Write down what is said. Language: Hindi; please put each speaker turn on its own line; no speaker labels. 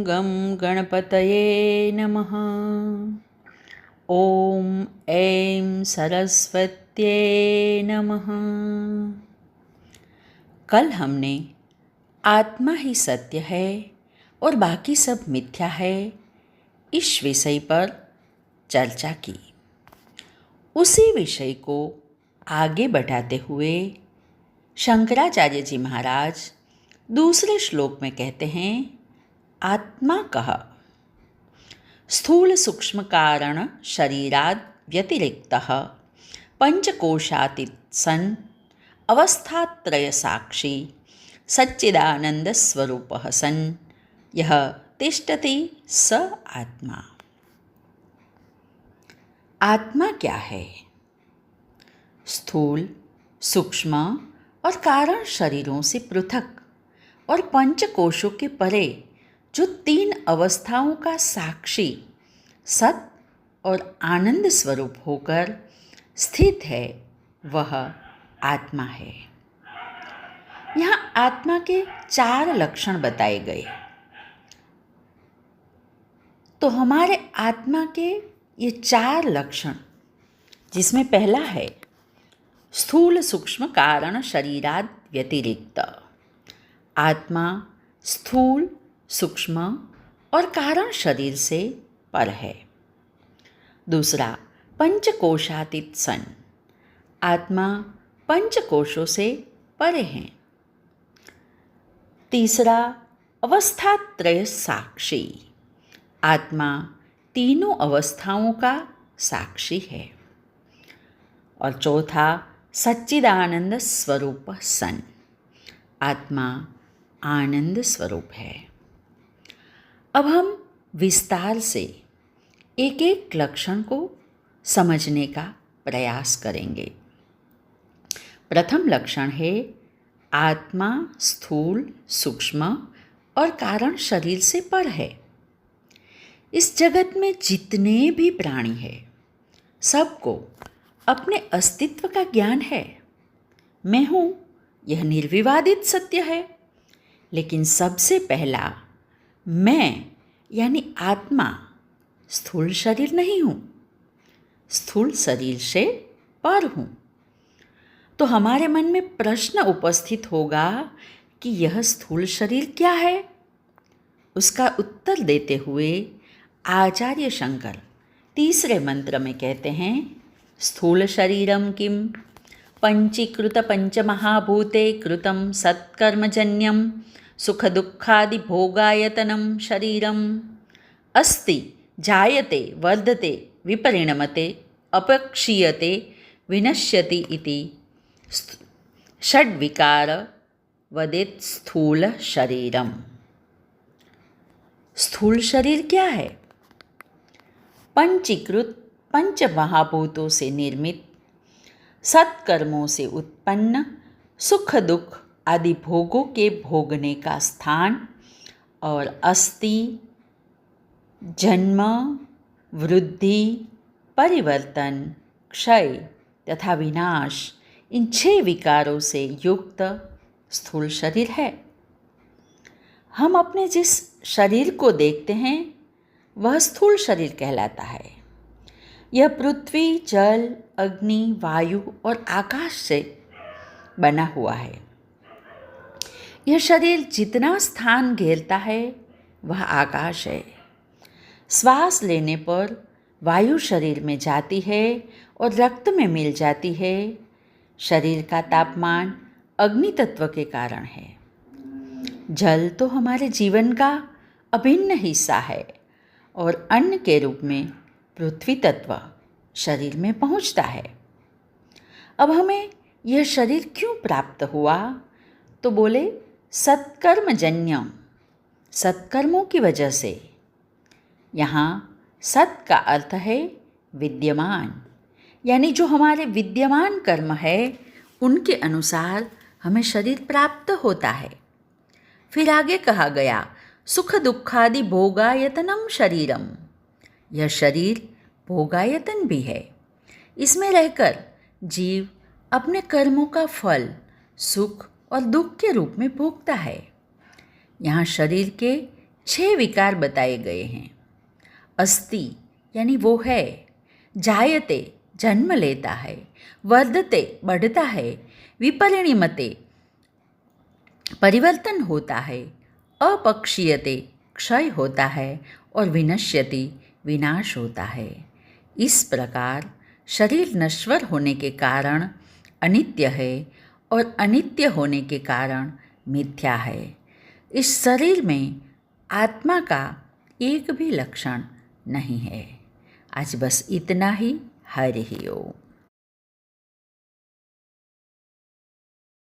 गं गणपतये नमः। ॐ ऐं सरस्वत्यै नमः। कल हमने आत्मा ही सत्य है और बाकी सब मिथ्या है इस विषय पर चर्चा की। उसी विषय को आगे बढ़ाते हुए शंकराचार्य जी महाराज दूसरे श्लोक में कहते हैं, आत्मा कह स्थूल सूक्ष्म कारण शरीराद व्यतिरिक्तः पंचकोशातीत सन अवस्थात्रय साक्षी सच्चिदानंद स्वरूपः सन यह तिष्ठति स आत्मा। आत्मा क्या है? स्थूल, सूक्ष्म और कारण शरीरों से पृथक और पंचकोशों के परे जो तीन अवस्थाओं का साक्षी सत और आनंद स्वरूप होकर स्थित है वह आत्मा है। यहाँ आत्मा के 4 लक्षण बताए गए। तो हमारे आत्मा के ये 4 लक्षण, जिसमें पहला है स्थूल सूक्ष्म कारण शरीराद व्यतिरिक्त। आत्मा स्थूल, सूक्ष्म और कारण शरीर से पर है। दूसरा, पंचकोशातीत सन। आत्मा पंचकोशों से परे हैं। तीसरा, अवस्थात्रय साक्षी। आत्मा तीनों अवस्थाओं का साक्षी है। और चौथा, सच्चिदानंद स्वरूप सन। आत्मा आनंद स्वरूप है। अब हम विस्तार से एक एक लक्षण को समझने का प्रयास करेंगे। प्रथम लक्षण है आत्मा स्थूल, सूक्ष्म और कारण शरीर से पर है। इस जगत में जितने भी प्राणी हैं, सबको अपने अस्तित्व का ज्ञान है। मैं हूँ, यह निर्विवादित सत्य है। लेकिन सबसे पहला मैं यानी आत्मा स्थूल शरीर नहीं हूँ, स्थूल शरीर से पर हूँ। तो हमारे मन में प्रश्न उपस्थित होगा कि यह स्थूल शरीर क्या है? उसका उत्तर देते हुए आचार्य शंकर तीसरे मंत्र में कहते हैं, स्थूल शरीरम किम पंचीकृत पंचमहाभूते कृतं सत्कर्मजन्यं सुख दुःखादि भोगायतनं शरीरम अस्ति जायते वर्धते विपरिणमते अपक्षीयते विनश्यति इति षड्विकार वदेत् स्थूल शरीरम। स्थूल शरीर क्या है? पंचीकृत पंचमहाभूतों से निर्मित, सत्कर्मों से उत्पन्न, सुख दुख आदि भोगों के भोगने का स्थान और अस्थि, जन्म, वृद्धि, परिवर्तन, क्षय तथा विनाश, इन 6 विकारों से युक्त स्थूल शरीर है। हम अपने जिस शरीर को देखते हैं वह स्थूल शरीर कहलाता है। यह पृथ्वी, जल, अग्नि, वायु और आकाश से बना हुआ है। यह शरीर जितना स्थान घेरता है वह आकाश है। श्वास लेने पर वायु शरीर में जाती है और रक्त में मिल जाती है। शरीर का तापमान अग्नि तत्व के कारण है। जल तो हमारे जीवन का अभिन्न हिस्सा है और अन्न के रूप में पृथ्वी तत्व शरीर में पहुंचता है। अब हमें यह शरीर क्यों प्राप्त हुआ? तो बोले सत्कर्मजन्यम, सत्कर्मों की वजह से। यहाँ सत का अर्थ है विद्यमान, यानी जो हमारे विद्यमान कर्म है उनके अनुसार हमें शरीर प्राप्त होता है। फिर आगे कहा गया सुख दुखादि भोगायतनम शरीरम। यह शरीर भोगायतन भी है। इसमें रहकर जीव अपने कर्मों का फल सुख और दुख के रूप में भोगता है। यहाँ शरीर के 6 विकार बताए गए हैं। अस्ति यानी वो है, जायते जन्म लेता है, वर्धते बढ़ता है, विपरिणमते परिवर्तन होता है, अपक्षीयते क्षय होता है और विनश्यति विनाश होता है। इस प्रकार शरीर नश्वर होने के कारण अनित्य है और अनित्य होने के कारण मिथ्या है। इस शरीर में आत्मा का एक भी लक्षण नहीं है। आज बस इतना ही। हरि ओम।